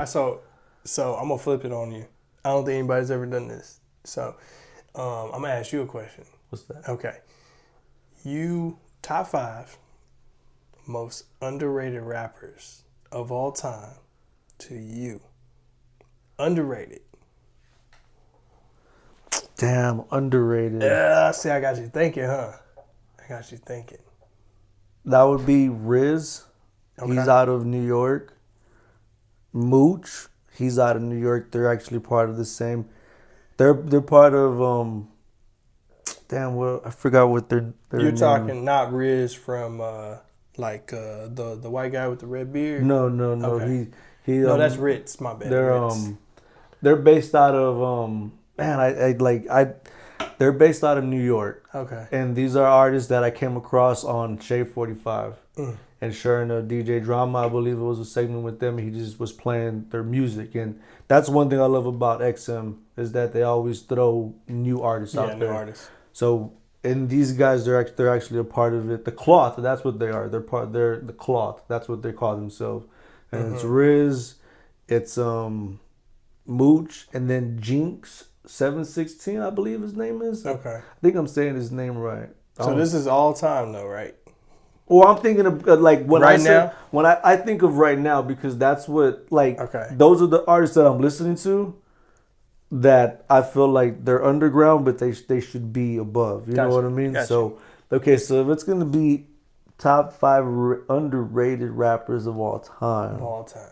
So I'm gonna flip it on you. I don't think anybody's ever done this. So I'm gonna ask you a question. What's that? Okay. You top 5 most underrated rappers of all time to you. Underrated. Damn, underrated. Yeah, see, I got you thinking, huh? I got you thinking. That would be Riz. Okay. He's out of New York. Mooch. He's out of New York. They're actually part of the same. They're part of Damn, well, I forgot what their You're name talking is. not Riz from the white guy with the red beard. No. Okay. He No, that's Ritz. My bad. They're Ritz. they're based out of man, they're based out of New York. Okay. And these are artists that I came across on Shade 45. And sure enough, DJ Drama, I believe it was a segment with them. He just was playing their music. And that's one thing I love about XM is that they always throw new artists out there. New artists. So, and these guys, they're actually a part of it. The Cloth, that's what they are. They're the Cloth. That's what they call themselves. And it's Riz, it's Mooch, and then Jinx 716, I believe his name is. Okay. I think I'm saying his name right. So this is all time though, right? Well, I'm thinking of like when Right I say, now? when I think of right now because that's what like Okay. those are the artists that I'm listening to that I feel like they're underground but they should be above. You know Gotcha. what I mean? Gotcha. So okay, so if it's gonna be top 5 underrated rappers of all time. All time.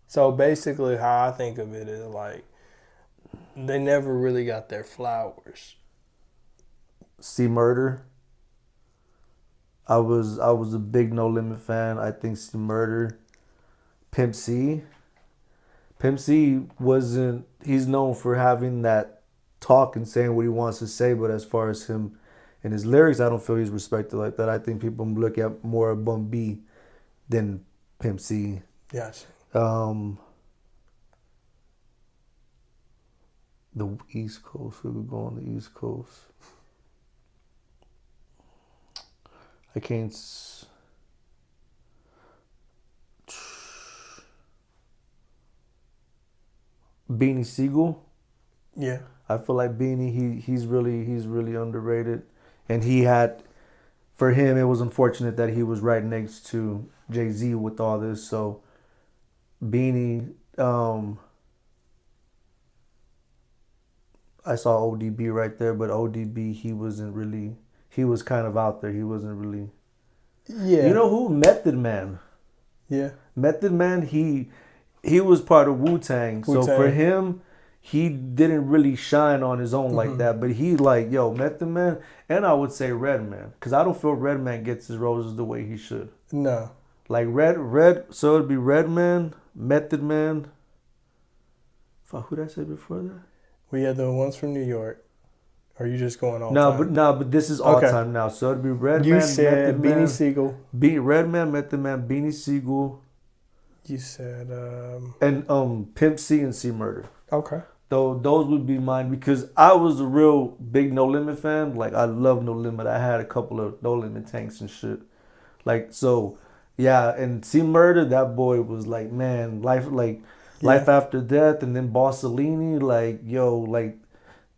So basically, how I think of it is like they never really got their flowers. C Murder. I was a big No Limit fan. I think C Murder. Pimp C. Pimp C wasn't. He's known for having that talk and saying what he wants to say, but as far as him and his lyrics, I don't feel he's respected like that. I think people look at more of Bun B than Pimp C. Gotcha. The East Coast. Who could go on the East Coast? I can't. Beanie Siegel. Yeah. I feel like Beanie, he's really underrated, and he had, for him, it was unfortunate that he was right next to Jay-Z with all this. So Beanie, I saw ODB right there, but ODB he was kind of out there. He wasn't really. Yeah. You know who? Method Man. Yeah. Method Man, he was part of Wu-Tang. So for him, he didn't really shine on his own like that. But he like, yo, Method Man, and I would say Redman. Because I don't feel Redman gets his roses the way he should. No. Like so it'd be Redman, Method Man. Fuck, who did I say before that? We had the ones from New York. Or are you just going all time? But this is all time now. So it'd be Redman, You said Method Beanie Man, Siegel. Redman, Method Man, Beanie Siegel. You said And Pimp C and C Murder. okay. Though those would be mine because I was a real big No Limit fan. Like I love No Limit. I had a couple of No Limit tanks and shit. Like so, yeah. And C Murder, that boy was like, man, life after death, and then Bossellini, like yo, like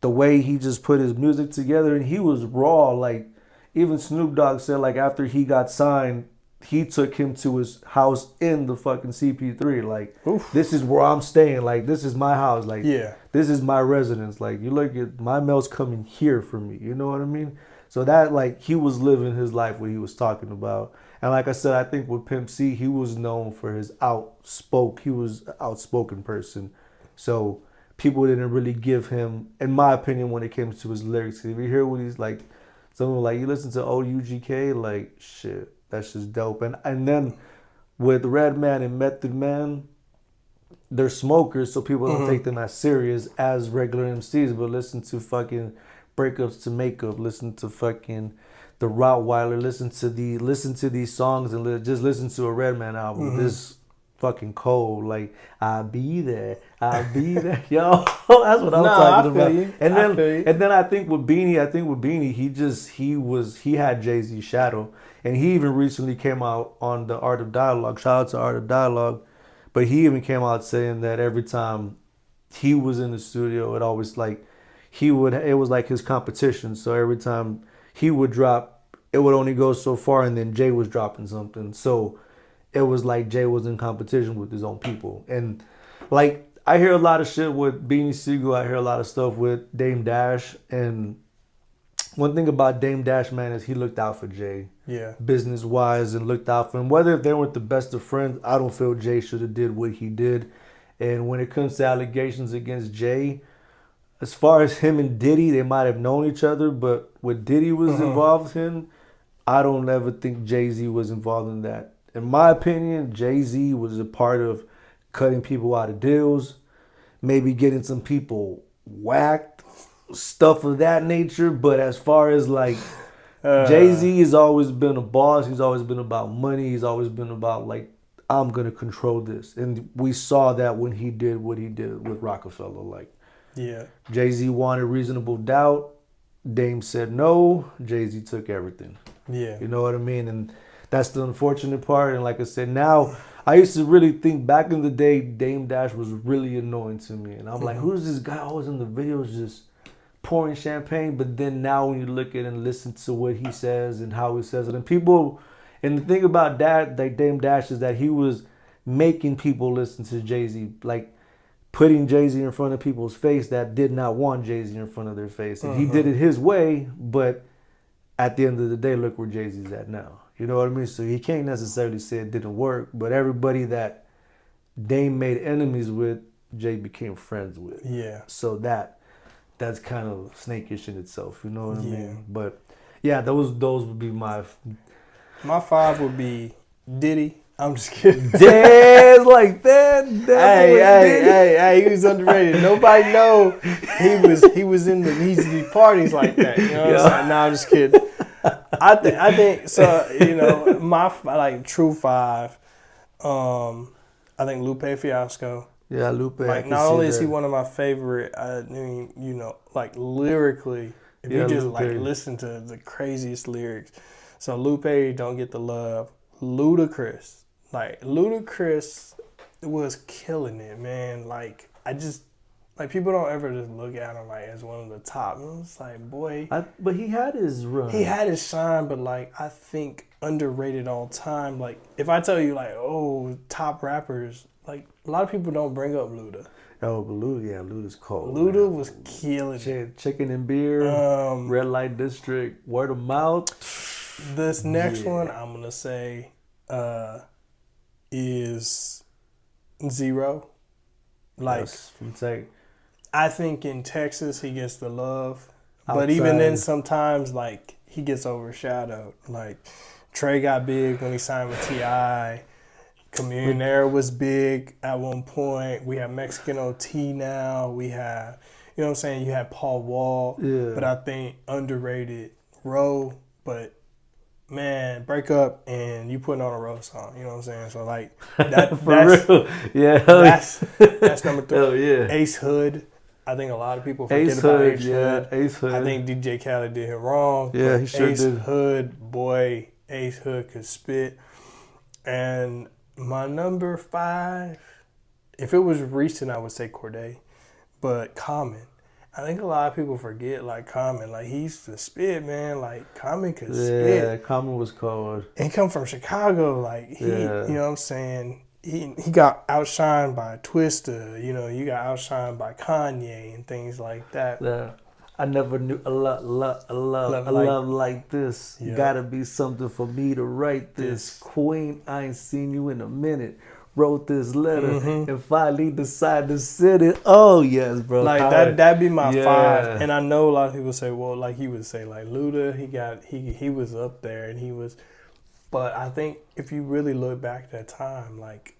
the way he just put his music together, and he was raw. Like even Snoop Dogg said, like after he got signed, he took him to his house in the fucking CP3. Like, this is where I'm staying. Like, this is my house. Like, this is my residence. Like, you look at my mail's coming here for me. You know what I mean? So that, like, he was living his life, what he was talking about. And like I said, I think with Pimp C, he was known for his he was an outspoken person. So people didn't really give him, in my opinion, when it came to his lyrics. If you hear what he's like, someone like, you listen to OUGK, like, shit. That's just dope. And then with Redman and Method Man, they're smokers, so people don't take them as serious as regular MCs. But listen to fucking Breakups to Makeup, listen to fucking The Rottweiler, listen to these songs and just listen to a Redman album. This fucking cold, like I'll be there, yo. That's what I'm talking about. You. And then I think with Beanie, he had Jay-Z's shadow. And he even recently came out on the Art of Dialogue. Shout out to Art of Dialogue. But he even came out saying that every time he was in the studio, it always like it was like his competition. So every time he would drop, it would only go so far, and then Jay was dropping something. So it was like Jay was in competition with his own people. And like I hear a lot of shit with Beanie Siegel. I hear a lot of stuff with Dame Dash. And one thing about Dame Dash, man, is he looked out for Jay. Yeah. Business wise, and looked out for him. Whether if they weren't the best of friends, I don't feel Jay should have did what he did. And when it comes to allegations against Jay, as far as him and Diddy, they might have known each other, but what Diddy was involved in, I don't ever think Jay-Z was involved in that. In my opinion, Jay-Z was a part of cutting people out of deals, maybe getting some people whacked, stuff of that nature. But as far as like Jay-Z has always been a boss. He's always been about money. He's always been about like, I'm going to control this. And we saw that when he did what he did with Rockefeller. Like, Yeah. Jay-Z wanted Reasonable Doubt. Dame said no. Jay-Z took everything. Yeah. You know what I mean? And that's the unfortunate part. And like I said, now I used to really think back in the day, Dame Dash was really annoying to me. And I'm like, who's this guy always in the videos just pouring champagne? But then now when you look at it and listen to what he says and how he says it, and people, and the thing about that, like Dame Dash, is that he was making people listen to Jay-Z, like putting Jay-Z in front of people's face that did not want Jay-Z in front of their face. And he did it his way, but at the end of the day, look where Jay-Z's at now. You know what I mean? So he can't necessarily say it didn't work, but everybody that Dame made enemies with, Jay became friends with. Yeah. So that's kind of snakish in itself. You know what I Yeah. mean? But yeah, those would be my 5 would be Diddy. I'm just kidding. Dad like that. Hey, he was underrated. Nobody know he was in the easy parties like that. You know what I'm saying? No, I'm just kidding. I think so. You know, my like true 5. I think Lupe Fiasco. Yeah, Lupe. Like, not only is he one of my favorite, I mean, you know, like lyrically, if you just Lupe. like listen to the craziest lyrics. So Lupe don't get the love. Ludacris. Like, Ludacris was killing it, man. Like, people don't ever just look at him like as one of the top. And it's like, boy. But he had his run. He had his shine, but like, I think underrated all time. Like, if I tell you like, oh, top rappers, like a lot of people don't bring up Luda. Oh, but Luda's cold. Luda was killing it. Chicken and beer, Red Light District, Word of Mouth. This next one I'm gonna say is Zero. Like, Yes, from Tech. I think in Texas he gets the love, but Outside. even then sometimes like he gets overshadowed. Like Trey got big when he signed with T.I. Communera was big at one point. We have Mexican OT now. We have, you know what I'm saying? You have Paul Wall, but I think underrated Roe. But man, break up and you putting on a Roe song. You know what I'm saying? So like that's real. Yeah, that's number 3. Hell yeah. Ace Hood. I think a lot of people forget Ace about Hood. Ace Yeah, Hood. Ace Hood. I think DJ Khaled did him wrong. Yeah, he sure Ace did. Hood, boy, Ace Hood could spit. And my number 5, if it was recent, I would say Corday. But Common. I think a lot of people forget, like, Common. Like, he used to spit, man. Like, Common could spit. Yeah, Common was cold. And he come from Chicago. Like, he, Yeah. you know what I'm saying? He got outshined by Twista. You know, you got outshined by Kanye and things like that. Yeah. I never knew a love like this. Yeah. Gotta be something for me to write this. Queen, I ain't seen you in a minute. Wrote this letter and finally decided to send it. Oh yes, bro. Like that'd be my 5. And I know a lot of people say, well, like he would say, like Luda, he was up there and he was. But I think if you really look back at that time, like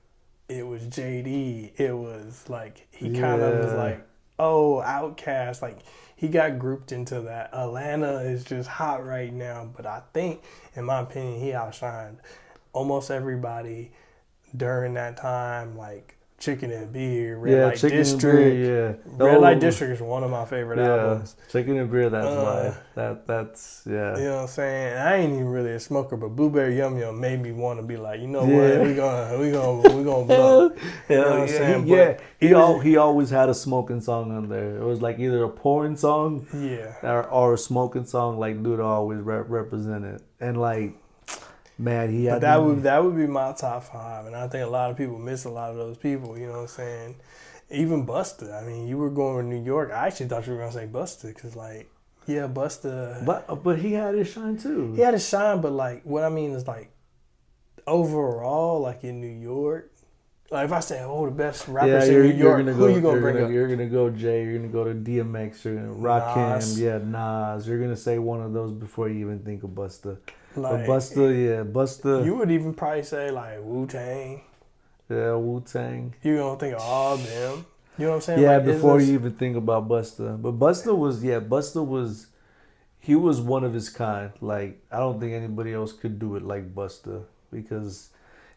it was JD. It was like he kind of was like, oh, Outkast. Like he got grouped into that. Atlanta is just hot right now. But I think, in my opinion, he outshined almost everybody during that time. Like Chicken and Beer, Red Light Chicken District. and Beer, Red Light District is one of my favorite albums. Chicken and Beer, that's You know what I'm saying? I ain't even really a smoker, but Blueberry Yum Yum made me want to be like, you know what? We gonna blow. You know what I'm saying? He always had a smoking song on there. It was like either a pouring song, or a smoking song. Like dude always represented, and like, man, he had. But that would be my top 5, and I think a lot of people miss a lot of those people. You know what I'm saying? Even Busta. I mean, you were going to New York. I actually thought you were gonna say Busta because like. Yeah, Busta. But he had his shine too. He had his shine, but like what I mean is like overall, like in New York, like if I say the best rappers in New York, who you gonna bring up? You're gonna go Jay. You're gonna go to DMX. You're gonna Rakim. Nas. You're gonna say one of those before you even think of Busta. Like, but Busta. You would even probably say like Wu-Tang. Yeah, Wu-Tang. You're gonna think of all of them. You know what I'm saying? Yeah, like, before you even think about Busta. But Busta was, he was one of his kind. Like, I don't think anybody else could do it like Busta. Because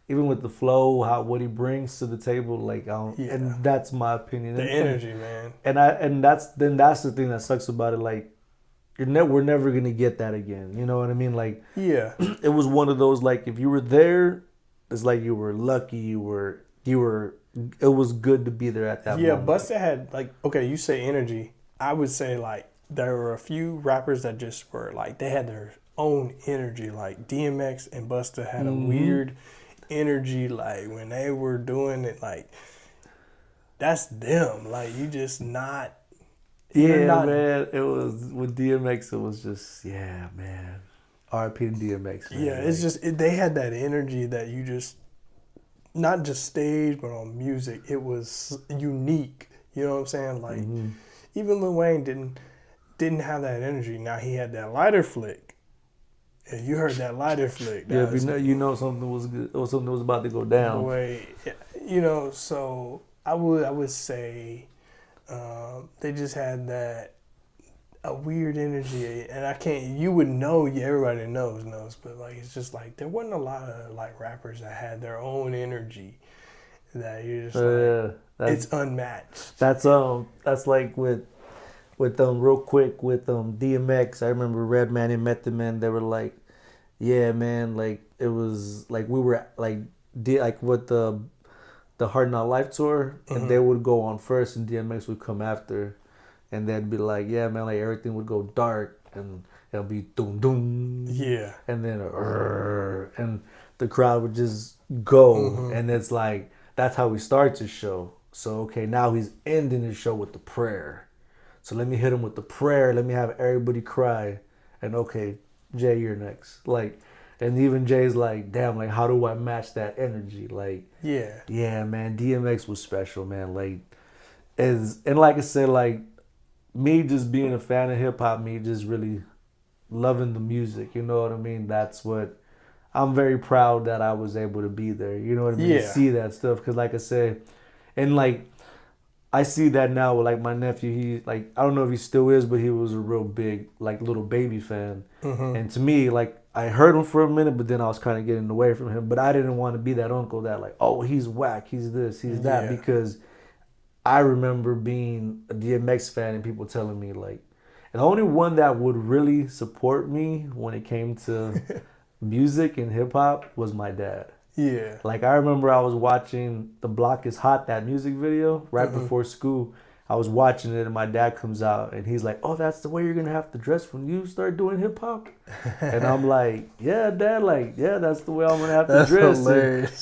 even with the flow, what he brings to the table, like, and that's my opinion. The energy, man. And that's the thing that sucks about it. Like, we're never going to get that again. You know what I mean? Like, yeah. It was one of those, like, if you were there, it's like you were lucky, it was good to be there at that moment. Yeah, Busta had, like, okay, you say energy. I would say, like, there were a few rappers that just were, like, they had their own energy. Like, DMX and Busta had a weird energy, like, when they were doing it, like, that's them. Like, you just not... man, it was, with DMX, it was just, man. R.I.P. to DMX, man. Yeah, it's just, they had that energy that you just... Not just stage, but on music, it was unique. You know what I'm saying? Like, even Lil Wayne didn't have that energy. Now he had that lighter flick, and you heard that lighter flick. Yeah, you know something was good, or something was about to go down. You know, so I would say they just had a weird energy, and I can't. You would know. Everybody knows, but like it's just like there wasn't a lot of like rappers that had their own energy that you're just like it's unmatched. That's like with real quick with DMX. I remember Redman and Method Man. They were like, yeah, man, like it was like we were like with the Hard Knock Life tour, and they would go on first, and DMX would come after. And they'd be like, yeah, man, like everything would go dark and it'll be doom doom. Yeah. And then and the crowd would just go. And it's like, that's how he starts his show. So, okay, now he's ending his show with the prayer. So let me hit him with the prayer. Let me have everybody cry. And okay, Jay, you're next. Like, and even Jay's like, damn, like, how do I match that energy? Like, yeah, man, DMX was special, man. Like, and like I said, like, me just being a fan of hip hop, me just really loving the music, you know what I mean? That's what I'm very proud that I was able to be there. You know what I mean? Yeah. See that stuff, because like I said, and like I see that now with like my nephew. He like, I don't know if he still is, but he was a real big like little baby fan. And to me, like I heard him for a minute, but then I was kind of getting away from him. But I didn't want to be that uncle that like, oh, he's whack, he's this, he's that, because I remember being a DMX fan and people telling me like, and the only one that would really support me when it came to music and hip hop was my dad. Yeah. Like I remember I was watching The Block Is Hot, that music video, right before school. I was watching it and my dad comes out and he's like, oh, that's the way you're going to have to dress when you start doing hip hop? And I'm like, yeah, Dad, like, yeah, that's the way I'm going to have to dress.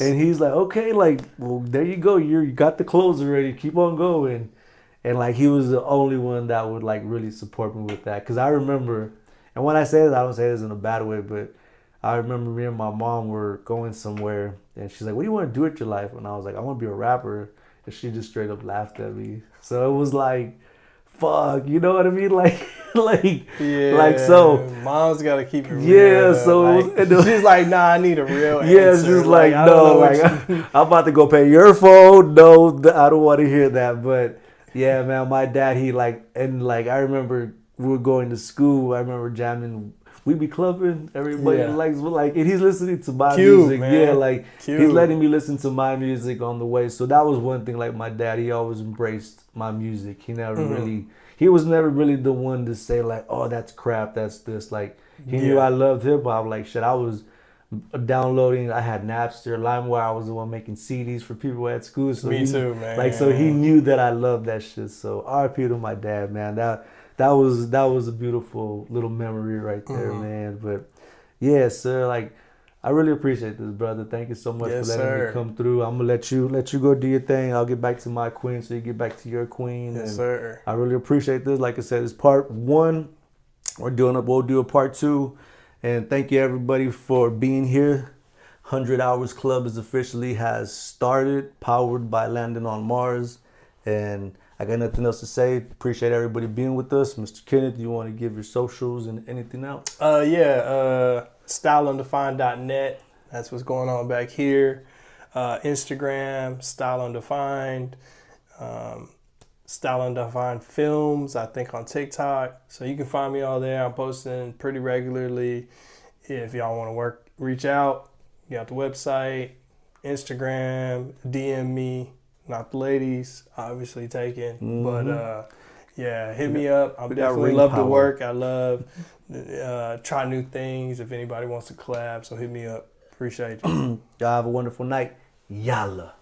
And he's like, okay, like, well, there you go. You got the clothes already. Keep on going. And like, he was the only one that would like really support me with that. Cause I remember, and when I say this, I don't say this in a bad way, but I remember me and my mom were going somewhere and she's like, what do you want to do with your life? And I was like, I want to be a rapper. And she just straight up laughed at me. So it was like, fuck, you know what I mean? Like, so. Mom's got to keep it real. Yeah, so. Like, she's like, nah, I need a real answer. Yeah, it's just like no, like, I'm about to go pay your phone. No, I don't want to hear that. But yeah, man, my dad, he like, and like, I remember we were going to school. I remember jamming we be clubbing. Everybody Yeah. likes, like, and he's listening to my Cute, music. man. Yeah, like Cute. he's letting me listen to my music on the way. So that was one thing. Like my dad, he always embraced my music. He never really, he was never really the one to say like, oh, that's crap, that's this. Like he knew I loved hip hop. Like shit, I was downloading. I had Napster, LimeWire. I was the one making CDs for people at school. So Me too, man. Like so, he knew that I loved that shit. So RP to my dad, man. That was a beautiful little memory right there, man. But yeah, sir. Like I really appreciate this, brother. Thank you so much for letting me come through. I'm gonna let you go do your thing. I'll get back to my queen, so you get back to your queen. Yes, sir. I really appreciate this. Like I said, it's part 1. We'll do a part 2. And thank you everybody for being here. 100 Hours Club has started, powered by Landon on Mars. And I got nothing else to say. Appreciate everybody being with us. Mr. Kenneth, you want to give your socials and anything else? StyleUndefined.net. That's what's going on back here. Instagram, Style Undefined. Style Undefined Films, I think, on TikTok. So you can find me all there. I'm posting pretty regularly. If y'all want to reach out, you got the website, Instagram, DM me. Not the ladies, obviously taken. But hit me up. I definitely love to work. I love try new things if anybody wants to collab. So hit me up. Appreciate you. Y'all have a wonderful night. Yalla.